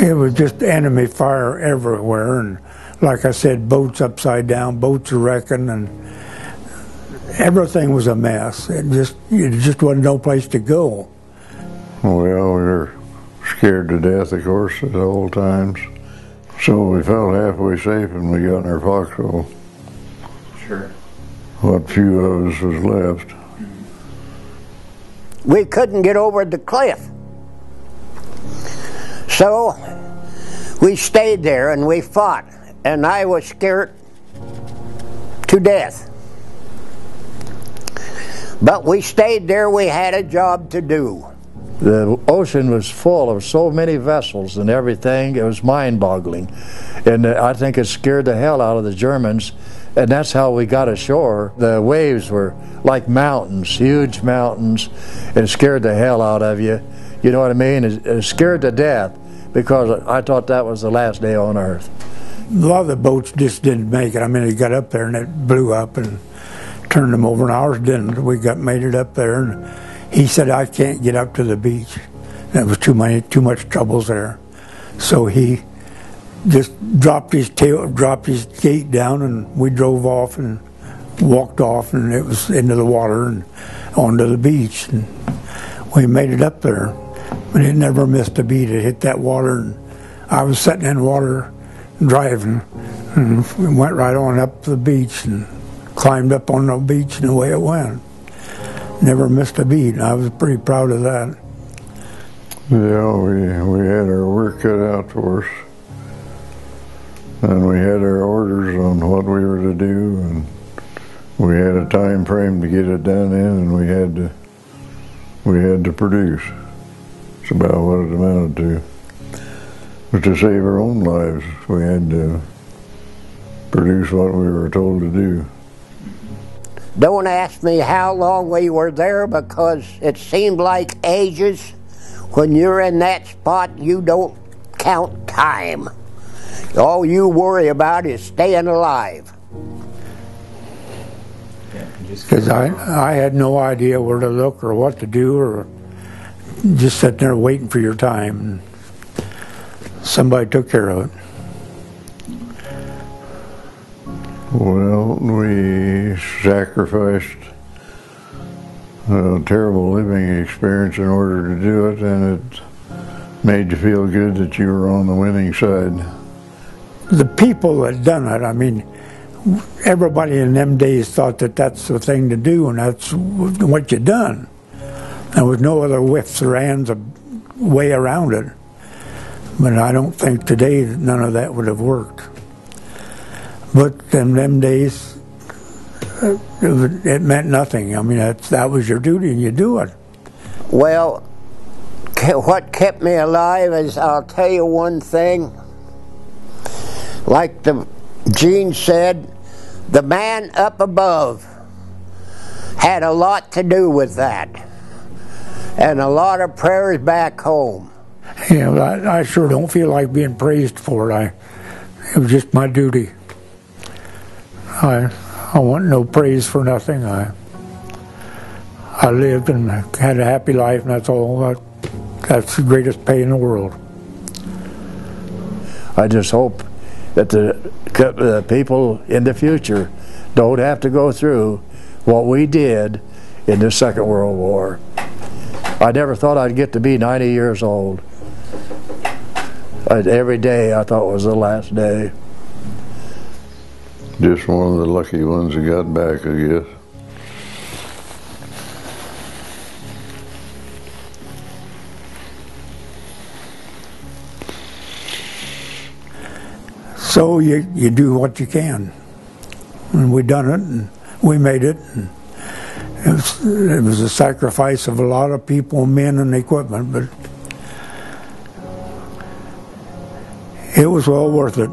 It was just enemy fire everywhere, and like I said, boats upside down, boats wrecking, and everything was a mess. It just wasn't no place to go. Well, we were scared to death, of course, at all times. So we felt halfway safe when we got in our foxhole. Sure. What few of us was left. We couldn't get over the cliff. So we stayed there and we fought, and I was scared to death. But we stayed there, we had a job to do. The ocean was full of so many vessels and everything, it was mind-boggling. And I think it scared the hell out of the Germans, and that's how we got ashore. The waves were like mountains, huge mountains, and it scared the hell out of you. You know what I mean? It scared to death, because I thought that was the last day on earth. A lot of the boats just didn't make it. I mean, it got up there and it blew up and turned them over, and ours didn't. We made it up there, and he said, I can't get up to the beach. There was too much troubles there. So he just dropped his gate down, and we drove off and walked off, and it was into the water and onto the beach. And we made it up there, but it never missed a beat. It hit that water, and I was sitting in water driving, and we went right on up the beach and climbed up on the beach, and away it went. Never missed a beat. I was pretty proud of that. Yeah, we had our work cut out for us, and we had our orders on what we were to do, and we had a time frame to get it done in, and we had to produce. It's about what it amounted to. But to save our own lives, we had to produce what we were told to do. Don't ask me how long we were there, because it seemed like ages. When you're in that spot, you don't count time. All you worry about is staying alive. Because I had no idea where to look or what to do, or just sitting there waiting for your time. And somebody took care of it. Well, we sacrificed a terrible living experience in order to do it, and it made you feel good that you were on the winning side. The people that done it, I mean, everybody in them days thought that that's the thing to do, and that's what you done. There was no other whiffs or ands of way around it. But I don't think today that none of that would have worked. But in them days, it meant nothing. I mean, that was your duty, and you do it. Well, what kept me alive is, I'll tell you one thing. Like Gene said, the man up above had a lot to do with that, and a lot of prayers back home. Yeah, I sure don't feel like being praised for it. It was just my duty. I want no praise for nothing. I lived and had a happy life, and that's all. That's the greatest pay in the world. I just hope that the people in the future don't have to go through what we did in the Second World War. I never thought I'd get to be 90 years old. Every day I thought was the last day. Just one of the lucky ones that got back, I guess. So you do what you can, and we done it, and we made it. And it was a sacrifice of a lot of people, men, and equipment, but it was well worth it.